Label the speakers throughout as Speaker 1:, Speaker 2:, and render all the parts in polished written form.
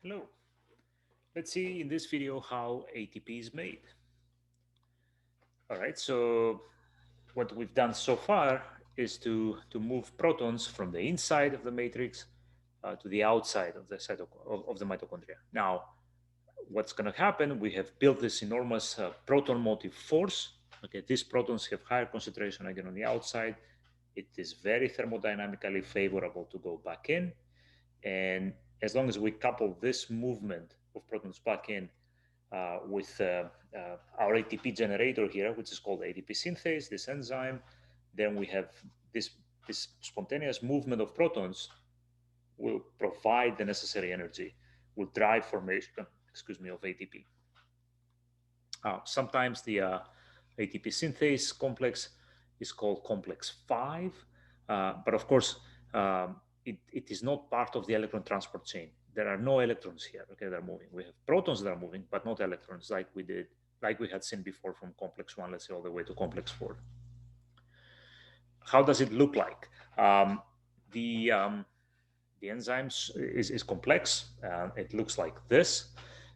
Speaker 1: Hello. Let's see in this video how ATP is made. All right, so what we've done so far is to move protons from the inside of the matrix to the outside of the of the mitochondria. Now, what's going to happen? We have built this enormous proton motive force. Okay, these protons have higher concentration again on the outside. It is very thermodynamically favorable to go back in. And as long as we couple this movement of protons back in with our ATP generator here, which is called ATP synthase, this enzyme, then we have this, this spontaneous movement of protons will provide the necessary energy, will drive formation, of ATP. Sometimes the ATP synthase complex is called complex 5, but of course, it is not part of the electron transport chain. There are no electrons here, okay, that are moving. We have protons that are moving, but not electrons like we had seen before from complex 1, let's say, all the way to complex 4. How does it look like? The enzyme is complex. It looks like this.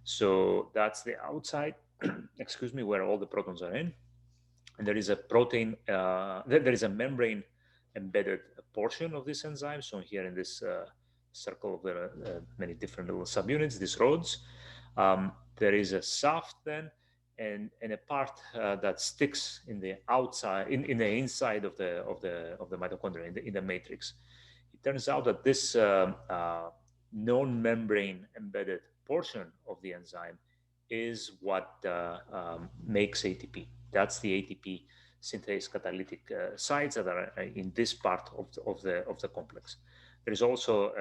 Speaker 1: So that's the outside, where all the protons are in. And there is a protein, there is a membrane embedded portion of this enzyme. So here in this circle, there are many different little subunits, these rods. There is a shaft then, and a part that sticks in the outside, in the inside of the mitochondria, in the matrix. It turns out that this non-membrane embedded portion of the enzyme is what makes ATP. That's the ATP synthase catalytic sites that are in this part of the complex. There is also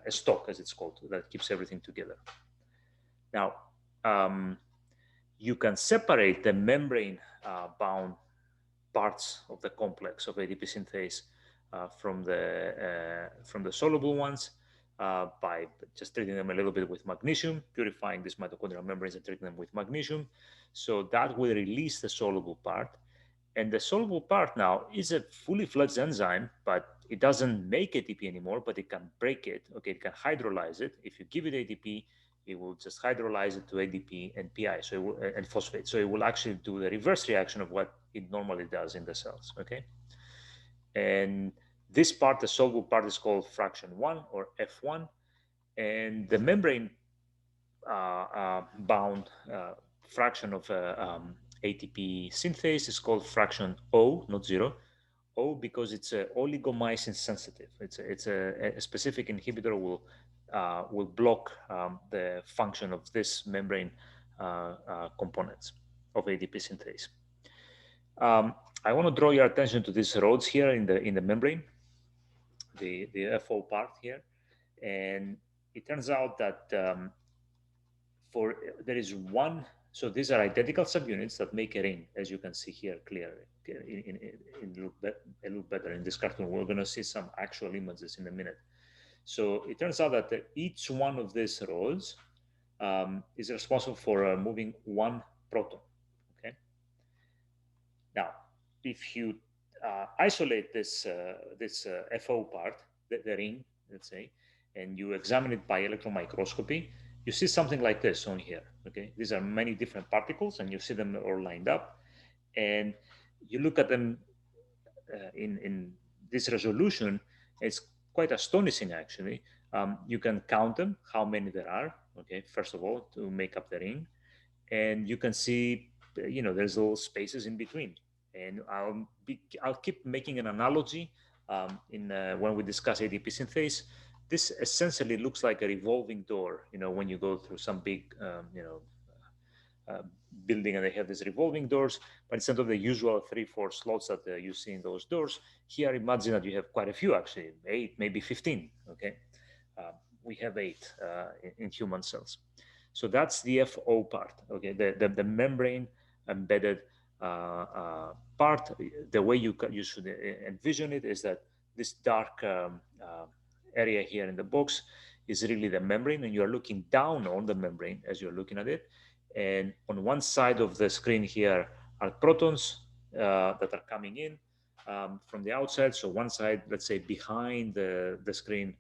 Speaker 1: a stock, as it's called, that keeps everything together. Now, you can separate the membrane bound parts of the complex of ATP synthase from the soluble ones by just treating them a little bit with magnesium, purifying these mitochondrial membranes and treating them with magnesium. So that will release the soluble part. And the soluble part now is a fully fledged enzyme, but it doesn't make ATP anymore, but it can break it. Okay, it can hydrolyze it. If you give it ATP, it will just hydrolyze it to ADP and PI, so it will, and phosphate. So it will actually do the reverse reaction of what it normally does in the cells. Okay, and this part, the soluble part, is called fraction 1 or F1, and the membrane bound fraction of ATP synthase is called fraction O, not 0. O because it's a oligomycin sensitive. It's a specific inhibitor will block the function of this membrane components of ATP synthase. I want to draw your attention to these rods here in the membrane, the FO part here, and it turns out that there is one. So these are identical subunits that make a ring, as you can see here clearly. It look better in this cartoon. We're going to see some actual images in a minute. So it turns out that each one of these rods is responsible for moving one proton. Okay. Now, if you isolate this FO part, the ring, let's say, and you examine it by electron microscopy, you see something like this on here. Okay, these are many different particles, and you see them all lined up, and you look at them in this resolution. It's quite astonishing, actually. You can count them, how many there are. Okay, first of all, to make up the ring, and you can see, there's little spaces in between. And I'll keep making an analogy when we discuss ADP synthase. This essentially looks like a revolving door. When you go through some big, building, and they have these revolving doors, but instead of the usual 3-4 slots that you see in those doors, here imagine that you have quite a few, actually 8, maybe 15. Okay, we have 8 in human cells. So that's the FO part. Okay, the membrane embedded part. The way you should envision it is that this dark area here in the box is really the membrane, and you're looking down on the membrane as you're looking at it. And on one side of the screen here are protons that are coming in from the outside. So one side, let's say behind the screen,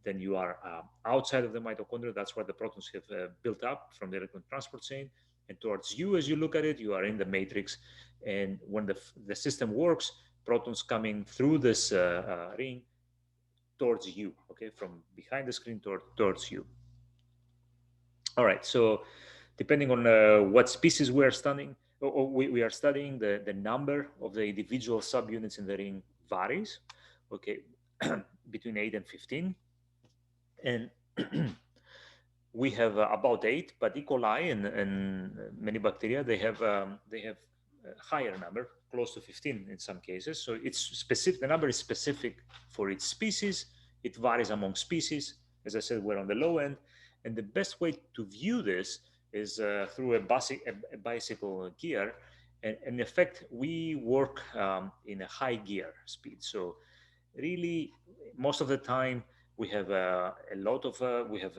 Speaker 1: then you are outside of the mitochondria. That's where the protons have built up from the electron transport chain. And towards you, as you look at it, you are in the matrix. And when the system works, protons coming through this ring towards you, okay, from behind the screen towards you. All right, so depending on what species we are studying, or we are studying, the number of the individual subunits in the ring varies, okay, between 8 and 15. And we have about 8, but E. coli and many bacteria, they have a higher number, close to 15 in some cases. So it's specific. The number is specific for each species. It varies among species. As I said, we're on the low end, and the best way to view this is through a bicycle gear. And in effect, we work in a high gear speed. So really, most of the time we have a lot of we have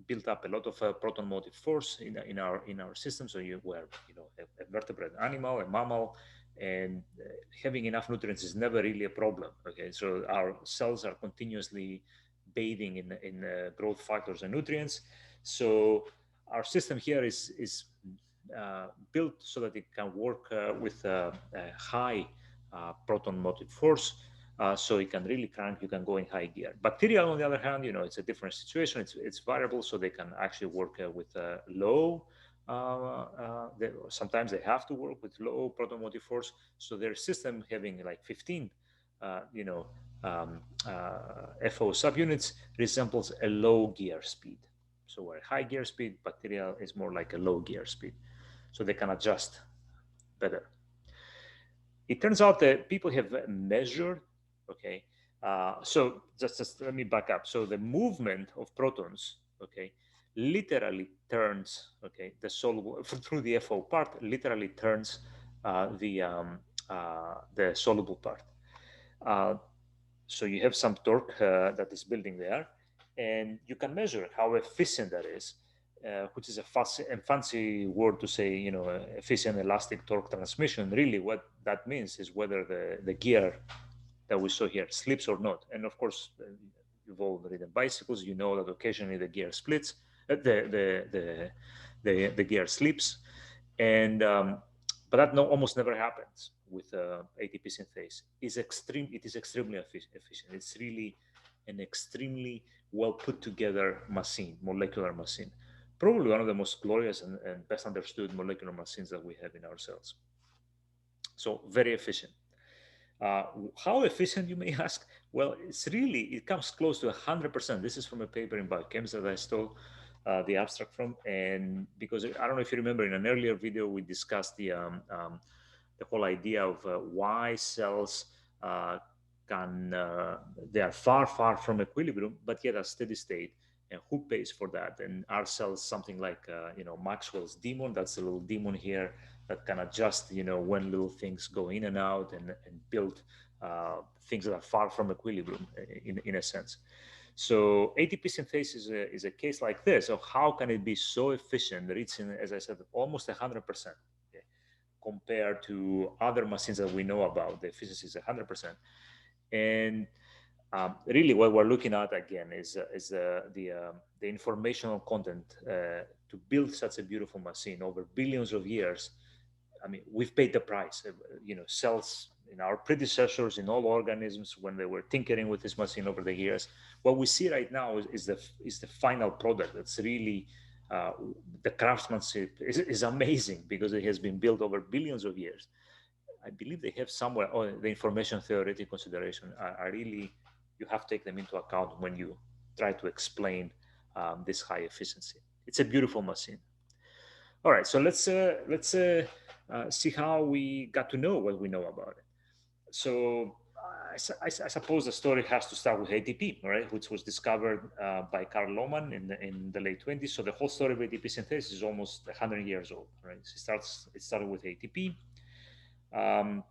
Speaker 1: built up a lot of proton motive force in our system. So you were a vertebrate animal, a mammal, and having enough nutrients is never really a problem. Okay, so our cells are continuously bathing in growth factors and nutrients. So our system here is built so that it can work with a high proton motive force, so it can really crank. You can go in high gear. Bacteria, on the other hand, it's a different situation. It's variable, so they can actually work with low. Sometimes they have to work with low proton motive force. So their system having like 15, you know, FO subunits resembles a low gear speed. So where high gear speed, bacteria is more like a low gear speed. So they can adjust better. It turns out that people have measured, okay, so just let me back up. So the movement of protons, okay, literally turns, okay, the soluble through the FO part, literally turns uh, the um, the soluble part. Uh, so you have some torque that is building there, and you can measure how efficient that is, which is a fancy word to say, efficient elastic torque transmission. Really, what that means is whether the gear that we saw here slips or not. And of course, you've all ridden bicycles. You know that occasionally the gear splits, the gear slips, and but that almost never happens with ATP synthase. It is extremely efficient. It's really an extremely well put together machine, molecular machine. Probably one of the most glorious and best understood molecular machines that we have in our cells. So very efficient. Uh, how efficient, you may ask? Well, it comes close to 100%. This is from a paper in Biochemistry that I stole the abstract from. And because I don't know if you remember, in an earlier video, we discussed the whole idea of why cells uh, they are far, far from equilibrium, but yet at steady state. And who pays for that? And our cells, something like, Maxwell's demon, that's a little demon here that can adjust, when little things go in and out, and build things that are far from equilibrium in a sense. So ATP synthase is a case like this of how can it be so efficient, reaching, as I said, almost 100%, okay, compared to other machines that we know about. The efficiency is 100%. And really, what we're looking at again is the informational content to build such a beautiful machine over billions of years. I mean, we've paid the price. Cells in our predecessors, in all organisms, when they were tinkering with this machine over the years, what we see right now is the final product. That's really uh, the craftsmanship is amazing because it has been built over billions of years. I believe they have somewhere, the information theoretic consideration are really, you have to take them into account when you try to explain this high efficiency. It's a beautiful machine. All right, so let's see how we got to know what we know about it. So I suppose the story has to start with ATP, right, which was discovered by Carl Lohmann in the late 20s. So the whole story of ATP synthesis is almost 100 years old, right? It started with ATP. Um,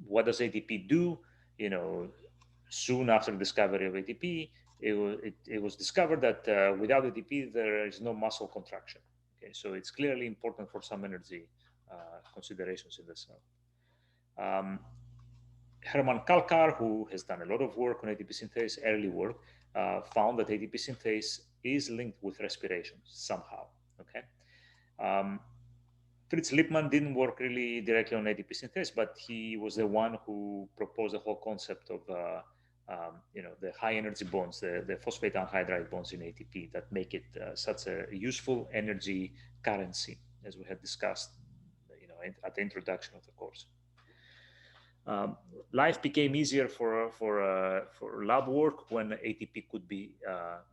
Speaker 1: what does ATP do? You know, Soon after the discovery of ATP, it was discovered that without ATP there is no muscle contraction. Okay, so it's clearly important for some energy considerations in the cell. Um, Herman Kalkar, who has done a lot of work on ATP synthase, early work, found that ATP synthase is linked with respiration somehow. Okay. Um, Fritz Lippmann didn't work really directly on ATP synthase, but he was the one who proposed the whole concept of the high energy bonds, the phosphate anhydride bonds in ATP that make it such a useful energy currency, as we had discussed, at the introduction of the course. Um, Life became easier for lab work when ATP could be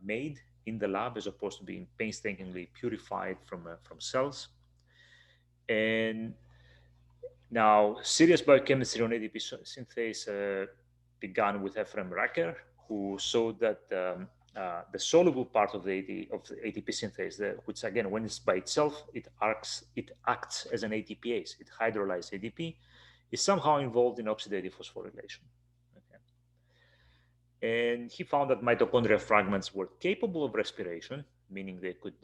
Speaker 1: made in the lab as opposed to being painstakingly purified from cells. And now, serious biochemistry on ATP synthase began with Ephraim Racker, who showed that the soluble part of the ATP synthase, which again, when it's by itself, it acts as an ATPase. It hydrolyzes ATP, is somehow involved in oxidative phosphorylation. Okay. And he found that mitochondrial fragments were capable of respiration, meaning they could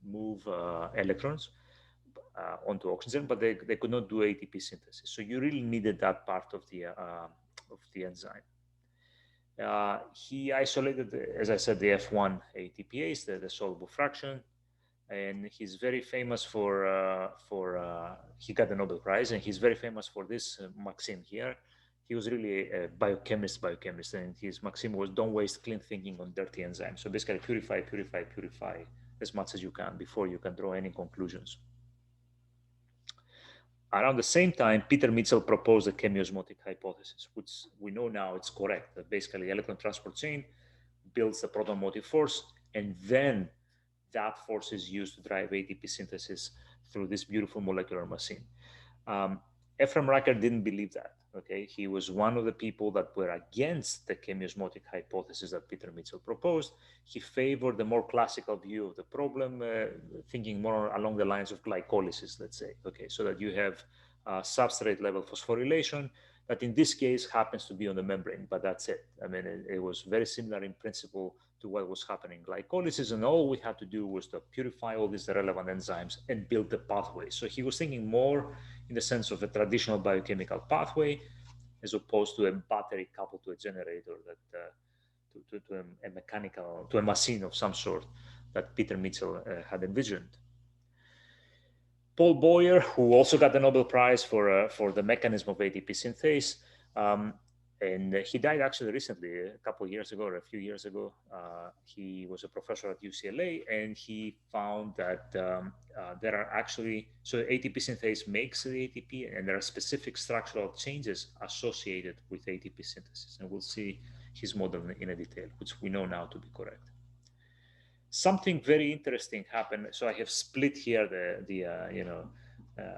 Speaker 1: move electrons onto oxygen, but they could not do ATP synthesis. So you really needed that part of the enzyme. He isolated, as I said, the F1 ATPase, the soluble fraction, and he's very famous for he got the Nobel Prize, and he's very famous for this maxim here. He was really a biochemist, and his maxim was don't waste clean thinking on dirty enzymes. So basically, purify as much as you can before you can draw any conclusions. Around the same time, Peter Mitchell proposed the chemiosmotic hypothesis, which we know now it's correct. That basically, electron transport chain builds the proton motive force, and then that force is used to drive ATP synthesis through this beautiful molecular machine. Ephraim Racker didn't believe that. Okay, he was one of the people that were against the chemiosmotic hypothesis that Peter Mitchell proposed. He favored the more classical view of the problem, thinking more along the lines of glycolysis, let's say. Okay, so that you have substrate level phosphorylation that in this case happens to be on the membrane, but that's it. I mean, it was very similar in principle to what was happening in glycolysis, and all we had to do was to purify all these relevant enzymes and build the pathway. So he was thinking more in the sense of a traditional biochemical pathway as opposed to a battery coupled to a generator that to a mechanical, to a machine of some sort that Peter Mitchell had envisioned. Paul Boyer, who also got the Nobel Prize for the mechanism of ATP synthase, and he died actually recently, a couple of years ago or a few years ago. He was a professor at UCLA, and he found that there are actually, so ATP synthase makes the ATP, and there are specific structural changes associated with ATP synthesis. And we'll see his model in a detail, which we know now to be correct. Something very interesting happened. So I have split here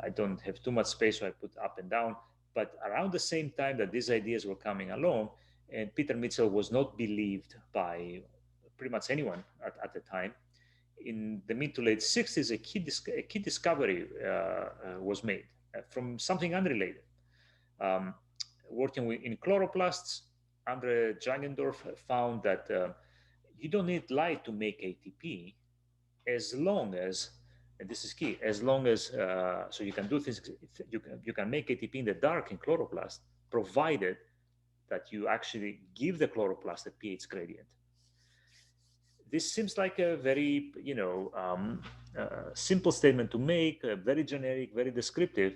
Speaker 1: I don't have too much space, so I put up and down. But around the same time that these ideas were coming along, and Peter Mitchell was not believed by pretty much anyone at the time, in the mid to late 60s, a key discovery was made from something unrelated. Um, Working in chloroplasts, Andre Jagendorf found that you don't need light to make ATP as long as, and this is key, as long as, so you can do things, you can make ATP in the dark in chloroplast, provided that you actually give the chloroplast a pH gradient. This seems like a very, simple statement to make, very generic, very descriptive,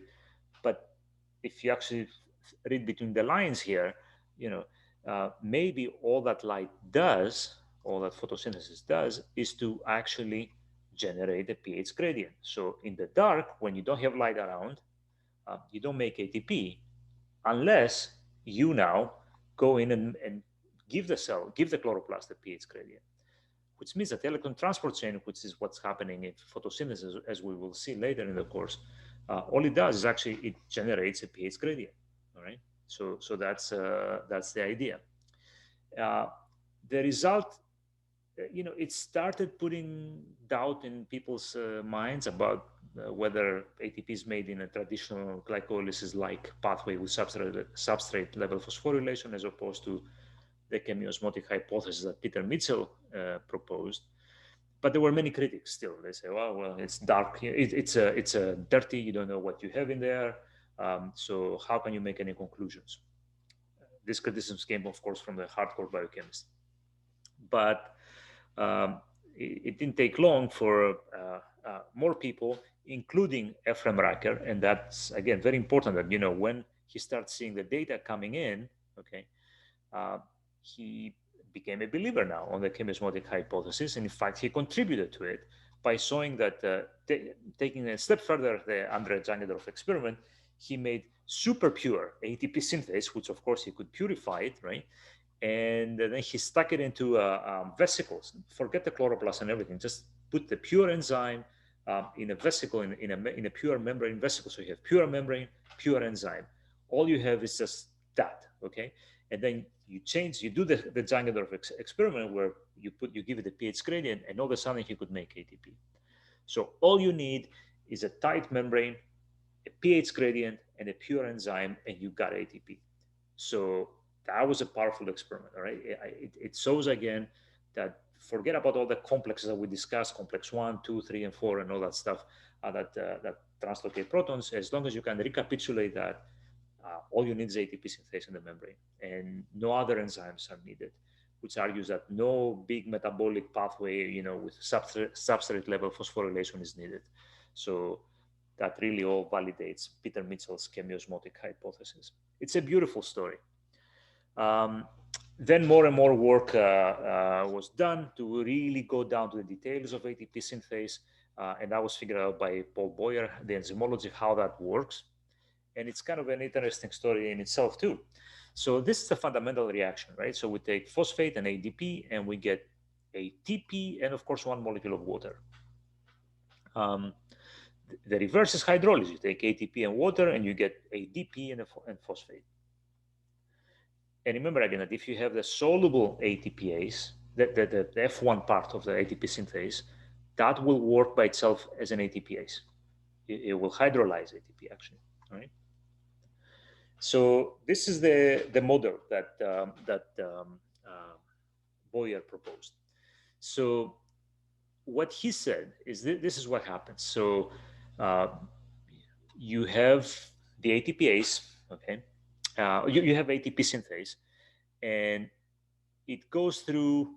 Speaker 1: but if you actually read between the lines here, maybe all that light does, all that photosynthesis does, is to actually generate a pH gradient. So in the dark, when you don't have light around, you don't make ATP unless you now go in and give the chloroplast a pH gradient, which means that the electron transport chain, which is what's happening in photosynthesis, as we will see later in the course, all it does is actually it generates a pH gradient. All right, so that's the idea. The result, it started putting doubt in people's minds about whether ATP is made in a traditional glycolysis-like pathway with substrate level phosphorylation, as opposed to the chemiosmotic hypothesis that Peter Mitchell proposed. But there were many critics still. They say, well, it's dark. It's dirty. You don't know what you have in there. So how can you make any conclusions? This criticism came, of course, from the hardcore biochemist. But um, it didn't take long for more people, including Ephraim Racker, and that's again very important that when he starts seeing the data coming in, okay, uh, he became a believer now on the chemismotic hypothesis, and in fact, he contributed to it by showing that taking a step further, the Andrei Jangadorf experiment, he made super pure ATP synthase, which of course he could purify it, right? And then he stuck it into vesicles. Forget the chloroplast and everything. Just put the pure enzyme in a vesicle, in a pure membrane vesicle. So you have pure membrane, pure enzyme. All you have is just that, okay? And then you do the Jangadorf experiment where you give it a pH gradient, and all of a sudden you could make ATP. So all you need is a tight membrane, a pH gradient, and a pure enzyme, and you got ATP. So that was a powerful experiment. All right, it shows again that forget about all the complexes that we discussed, complex 1, 2, 3, and 4, and all that stuff that translocate protons. As long as you can recapitulate that, all you need is ATP synthase in the membrane, and no other enzymes are needed, which argues that no big metabolic pathway, with substrate level phosphorylation is needed. So that really all validates Peter Mitchell's chemiosmotic hypothesis. It's a beautiful story. Um, then more and more work was done to really go down to the details of ATP synthase, and that was figured out by Paul Boyer, the enzymology, how that works. And it's kind of an interesting story in itself too. So this is a fundamental reaction, right? So we take phosphate and ADP, and we get ATP, and of course one molecule of water. The reverse is hydrolysis. You take ATP and water, and you get ADP and phosphate. And remember again that if you have the soluble ATPase, the F1 part of the ATP synthase, that will work by itself as an ATPase. It will hydrolyze ATP actually, all right? So this is the model that Boyer proposed. So what he said is this is what happens. So uh, you have the ATPase, okay? You have ATP synthase, and it goes through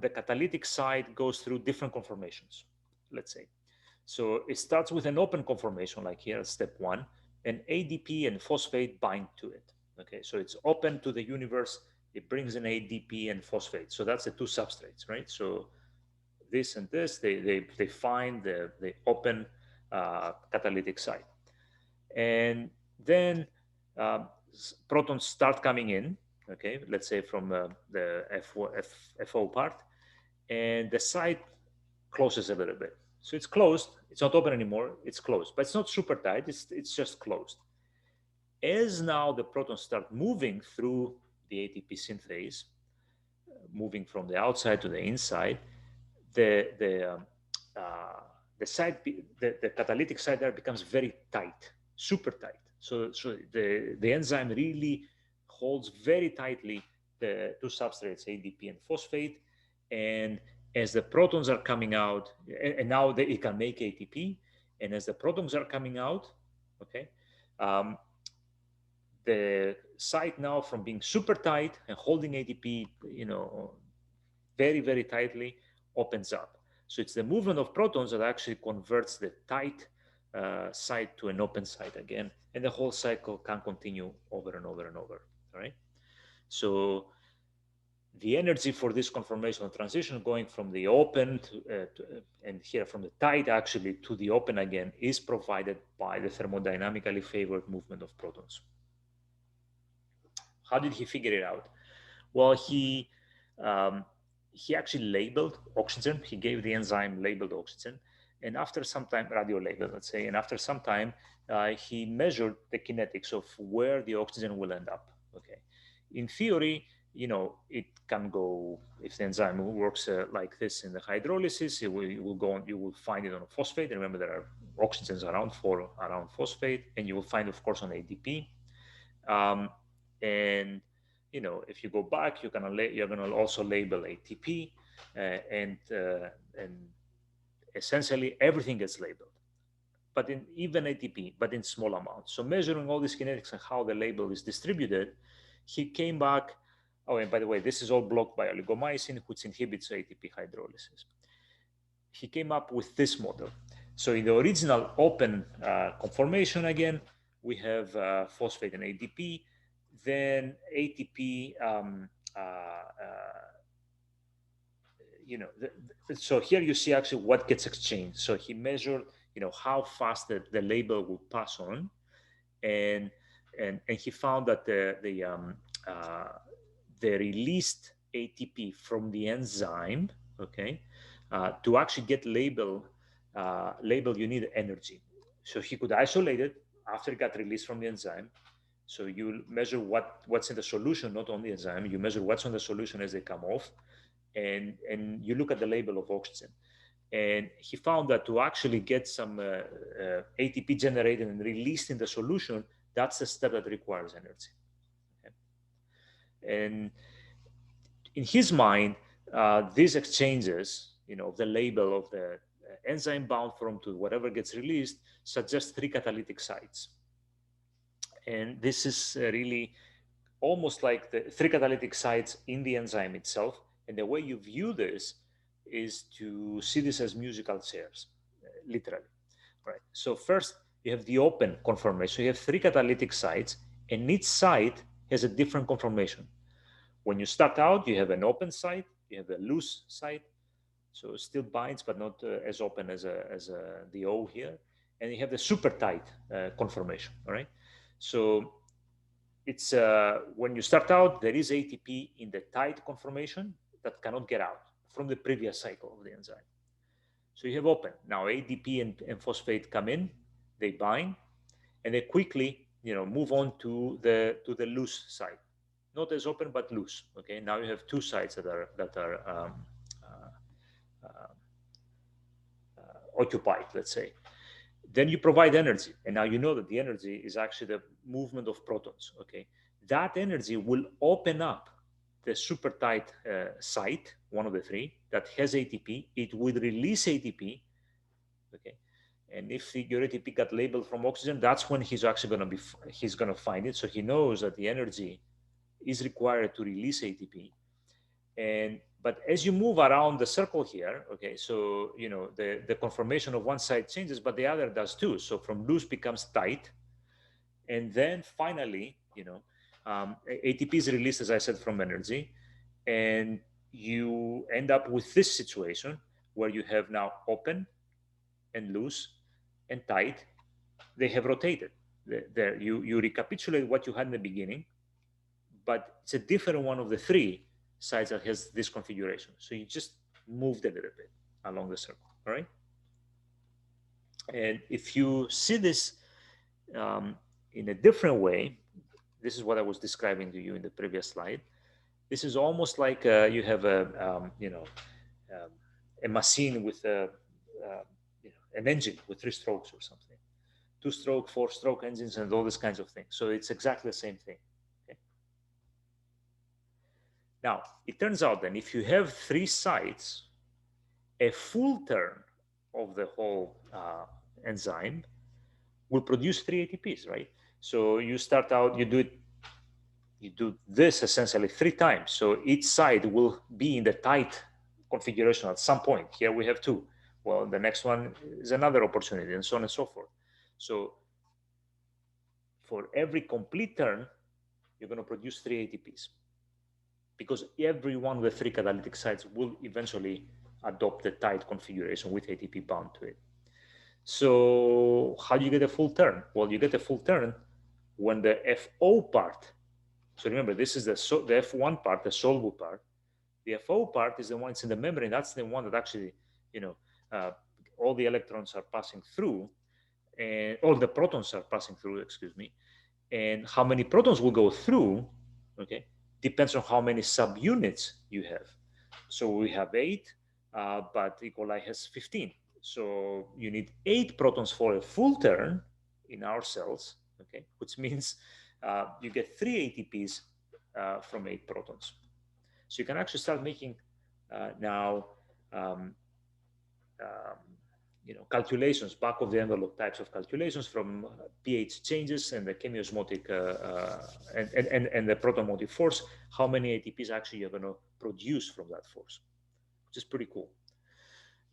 Speaker 1: the catalytic side goes through different conformations, let's say. So it starts with an open conformation, like here at step 1, and ADP and phosphate bind to it. Okay, so it's open to the universe. It brings in ADP and phosphate. So that's the two substrates, right? So this and this, they find the open catalytic site. And then um, protons start coming in, okay, let's say from the FO part, and the site closes a little bit. So it's closed, it's not open anymore, it's closed, but it's not super tight, it's just closed. As now the protons start moving through the ATP synthase, moving from the outside to the inside, the the um, uh, the side, the catalytic side there becomes very tight, super tight. So the enzyme really holds very tightly the two substrates, ADP and phosphate, and as the protons are coming out, and now it can make ATP, and as the protons are coming out, okay, um, the site now from being super tight and holding ATP, very, very tightly, opens up. So it's the movement of protons that actually converts the tight site to an open site again, and the whole cycle can continue over and over and over. All right. So the energy for this conformational transition going from the open and here from the tight actually to the open again is provided by the thermodynamically favored movement of protons. How did he figure it out? Well, um, he actually labeled oxygen. He gave the enzyme labeled oxygen, and after some time, radio labeled, let's say, and after some time, he measured the kinetics of where the oxygen will end up. Okay, in theory, it can go if the enzyme works like this in the hydrolysis. It will go on. You will find it on a phosphate. Remember, there are oxygens around phosphate, and you will find, of course, on ADP. Um, and if you go back, you're gonna also label ATP, and essentially everything gets labeled. But in even ATP, but in small amounts. So measuring all these kinetics and how the label is distributed, He came back. Oh, and by the way, this is all blocked by oligomycin, which inhibits ATP hydrolysis. He came up with this model. So in the original open conformation, again, we have phosphate and ADP. Then ATP, so here you see actually what gets exchanged. So he measured, how fast the label will pass on, and and he found that uh, the released ATP from the enzyme, okay, to actually get label, you need energy. So he could isolate it after it got released from the enzyme. So you measure what's in the solution, not on the enzyme. You measure what's on the solution as they come off, and you look at the label of oxygen. And he found that to actually get some ATP generated and released in the solution, that's the step that requires energy. Okay? And in his mind, these exchanges, the label of the enzyme bound form to whatever gets released, suggest three catalytic sites. And this is really almost like the three catalytic sites in the enzyme itself. And the way you view this is to see this as musical chairs, literally. Right. So first, you have the open conformation. So you have three catalytic sites, and each site has a different conformation. When you start out, you have an open site, you have a loose site, so it still binds, but not as open as the O here. And you have the super tight conformation. All right. So it's when you start out, there is ATP in the tight conformation that cannot get out from the previous cycle of the enzyme. So you have open. Now ADP and phosphate come in, they bind, and they quickly, move on to the loose side. Not as open, but loose. Okay. Now you have two sides that are occupied, let's say. Then you provide energy, and now you know that the energy is actually the movement of protons. Okay. That energy will open up the super tight site, one of the three that has ATP. It will release ATP. Okay. And if your ATP got labeled from oxygen, that's when he's actually going to he's going to find it. So he knows that the energy is required to release ATP. And but as you move around the circle here, okay, so the conformation of one side changes, but the other does too. So from loose becomes tight, and then finally, ATP is released, as I said, from energy, and you end up with this situation where you have now open and loose and tight. They have rotated. There, you recapitulate what you had in the beginning, but it's a different one of the three sides that has this configuration. So you just moved a little bit along the circle, all right? And if you see this in a different way, this is what I was describing to you in the previous slide. This is almost like you have um, a machine with an engine with three strokes or something, two-stroke, four-stroke engines, and all these kinds of things. So it's exactly the same thing. Okay? Now, it turns out then if you have three sites, a full turn of the whole enzyme will produce three ATPs, right? So you start out, you do this essentially three times. So each side will be in the tight configuration at some point. Here we have two. Well, the next one is another opportunity, and so on and so forth. So for every complete turn, you're going to produce three ATPs, because every one of the three catalytic sites will eventually adopt the tight configuration with ATP bound to it. So how do you get a full turn? Well, you get a full turn when the FO part, so remember, this is the F1 part, the soluble part. The FO part is the one that's in the membrane. That's the one that actually, uh, all the electrons are passing through, and all the protons are passing through, excuse me. And how many protons will go through, okay, depends on how many subunits you have. So we have 8, but E. coli has 15. So you need 8 protons for a full turn in our cells, okay, which means you get 3 ATPs from 8 protons. So you can actually start making now um, um, calculations, back of the envelope types of calculations from pH changes and the chemiosmotic and the protomotive force, how many ATPs actually you're going to produce from that force, which is pretty cool.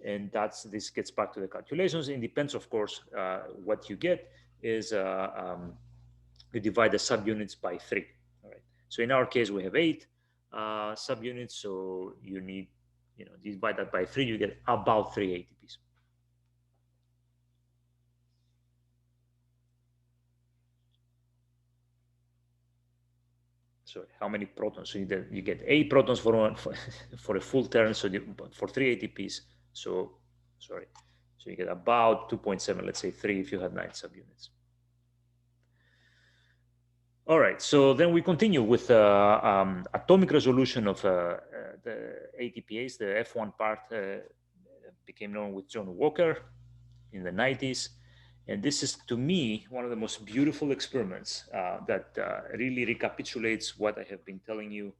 Speaker 1: And this gets back to the calculations. It depends, of course, what you get is you divide the subunits by 3. All right. So in our case, we have 8 subunits. So you need, divide that by 3, you get about 3 ATPs. So how many protons? So you get 8 protons for a full turn. So for 3 ATPs. So sorry. So you get about 2.7, let's say 3 if you have 9 subunits. All right, so then we continue with atomic resolution of the ATPase. The F1 part became known with John Walker in the 90s. And this is, to me, one of the most beautiful experiments that really recapitulates what I have been telling you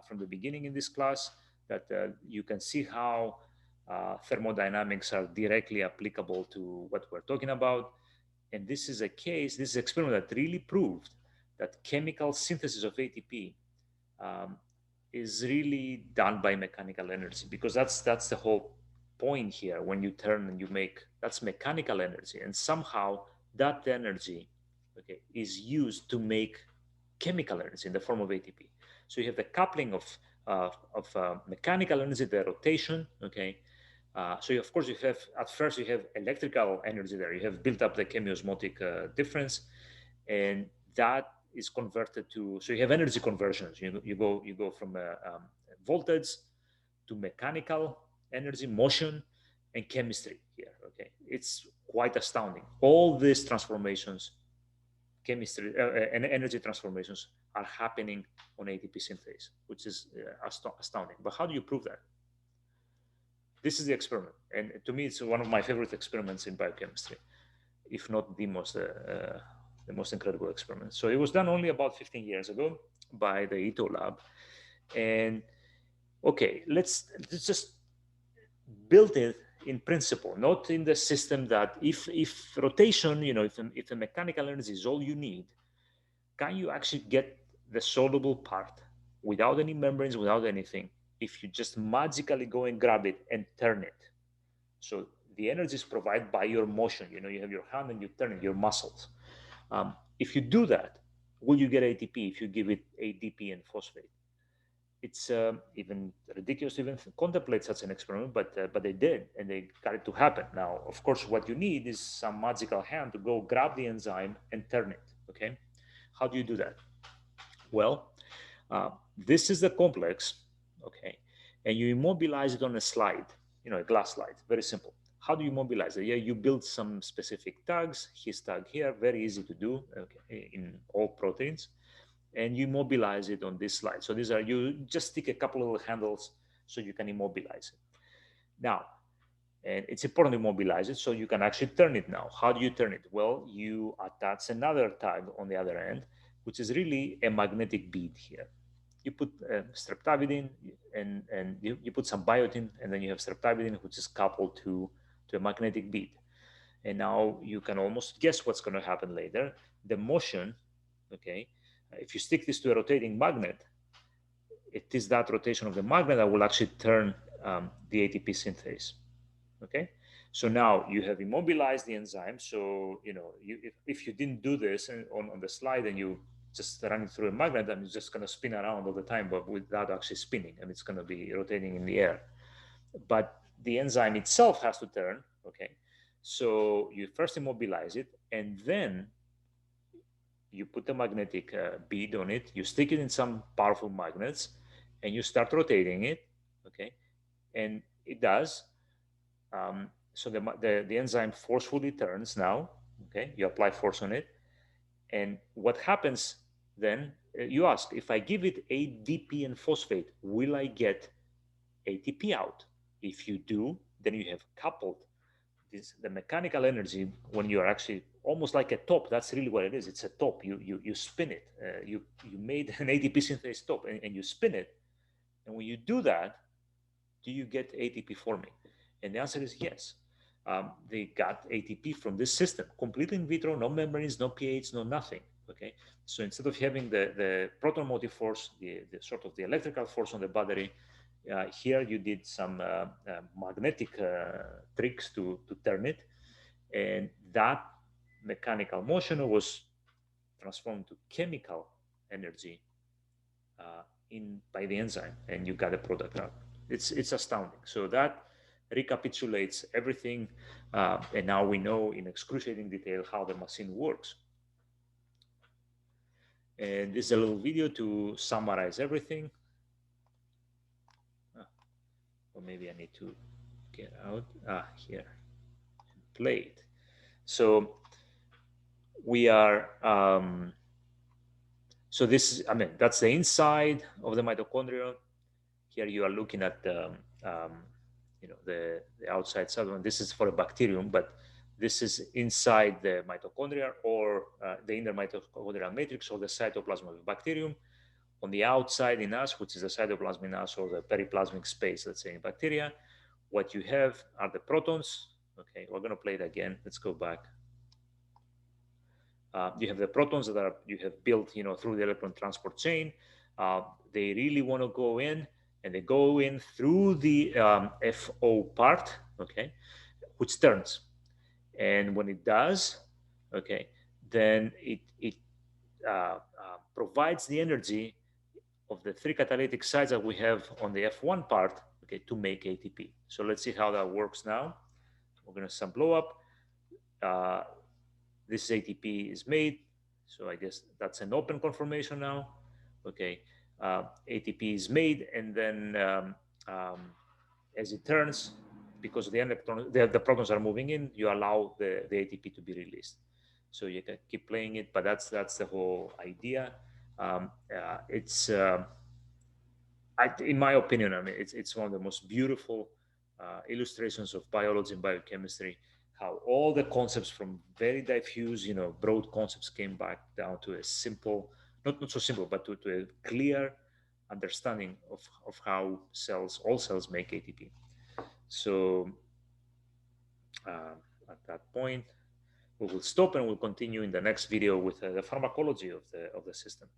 Speaker 1: from the beginning in this class, that you can see how thermodynamics are directly applicable to what we're talking about. And this is an experiment that really proved that chemical synthesis of ATP is really done by mechanical energy, because that's the whole point here. When you turn and you make, that's mechanical energy, and somehow that energy, okay, is used to make chemical energy in the form of ATP. So you have the coupling of mechanical energy, the rotation, okay. So of course you have, at first you have electrical energy there. You have built up the chemiosmotic difference, and that is converted to, so you have energy conversions. You go from voltage to mechanical energy, motion, and chemistry here. Okay, it's quite astounding. All these transformations, chemistry and energy transformations, are happening on ATP synthase, which is astounding. But how do you prove that? This is the experiment, and to me, it's one of my favorite experiments in biochemistry, if not the most incredible experiment. So it was done only about 15 years ago by the Ito lab, and okay, let's just build it in principle, not in the system that if rotation, if the mechanical energy is all you need, can you actually get the soluble part without any membranes, without anything, if you just magically go and grab it and turn it? So the energy is provided by your motion. You have your hand and you turn it, your muscles. If you do that, will you get ATP if you give it ADP and phosphate? It's even ridiculous to even contemplate such an experiment, but they did, and they got it to happen. Now, of course, what you need is some magical hand to go grab the enzyme and turn it. Okay, how do you do that? Well, this is the complex. Okay, and you immobilize it on a slide, a glass slide. Very simple. How do you mobilize it? Yeah, you build some specific tags. His tag here, very easy to do, okay, in all proteins, and you immobilize it on this slide. So you just stick a couple of handles so you can immobilize it. Now, and it's important to immobilize it so you can actually turn it now. How do you turn it? Well, you attach another tag on the other end, which is really a magnetic bead here. You put streptavidin and you put some biotin, and then you have streptavidin, which is coupled to a magnetic bead. And now you can almost guess what's going to happen later. The motion, okay, if you stick this to a rotating magnet, it is that rotation of the magnet that will actually turn the ATP synthase. Okay, so now you have immobilized the enzyme. So if you didn't do this on the slide and you just run it through a magnet, then it's just going to spin around all the time, but without actually spinning, and it's going to be rotating in the air. But the enzyme itself has to turn. Okay, so you first immobilize it, and then you put the magnetic bead on it, you stick it in some powerful magnets, and you start rotating it. Okay, and it does. So the enzyme forcefully turns now. Okay, you apply force on it, and what happens then? You ask, if I give it ADP and phosphate, will I get ATP out? If you do, then you have coupled the mechanical energy when you are actually almost like a top. That's really what it is. It's a top. You spin it. You made an ATP synthase top, and you spin it. And when you do that, do you get ATP forming? And the answer is yes. They got ATP from this system, completely in vitro, no membranes, no pH, no nothing. Okay, so instead of having the proton motive force, the sort of the electrical force on the battery, here you did some magnetic tricks to turn it, and that mechanical motion was transformed to chemical energy in by the enzyme, and you got a product out. It's astounding. So that recapitulates everything, and now we know in excruciating detail how the machine works. And this is a little video to summarize everything. Or maybe I need to get out here and play it. So we are. So this is, I mean, that's the inside of the mitochondria. Here you are looking at the outside side. This is for a bacterium, but this is inside the mitochondria or the inner mitochondrial matrix or the cytoplasm of the bacterium. On the outside in us, which is the cytoplasm in us or the periplasmic space, let's say in bacteria, what you have are the protons. Okay, we're going to play it again. Let's go back. You have the protons that are you have built, through the electron transport chain. They really want to go in, and they go in through the FO part, okay, which turns. And when it does, okay, then it provides the energy of the three catalytic sites that we have on the F1 part, okay, to make ATP. So let's see how that works now. We're going to some blow up. This ATP is made. So I guess that's an open conformation now. Okay, ATP is made, and then as it turns, because the protons are moving in, you allow the ATP to be released. So you can keep playing it, but that's the whole idea. It's in my opinion, I mean, it's one of the most beautiful illustrations of biology and biochemistry. How all the concepts from very diffuse, broad concepts came back down to a simple, not so simple, but to a clear understanding of how all cells make ATP. So at that point, we will stop and we'll continue in the next video with the pharmacology of the system.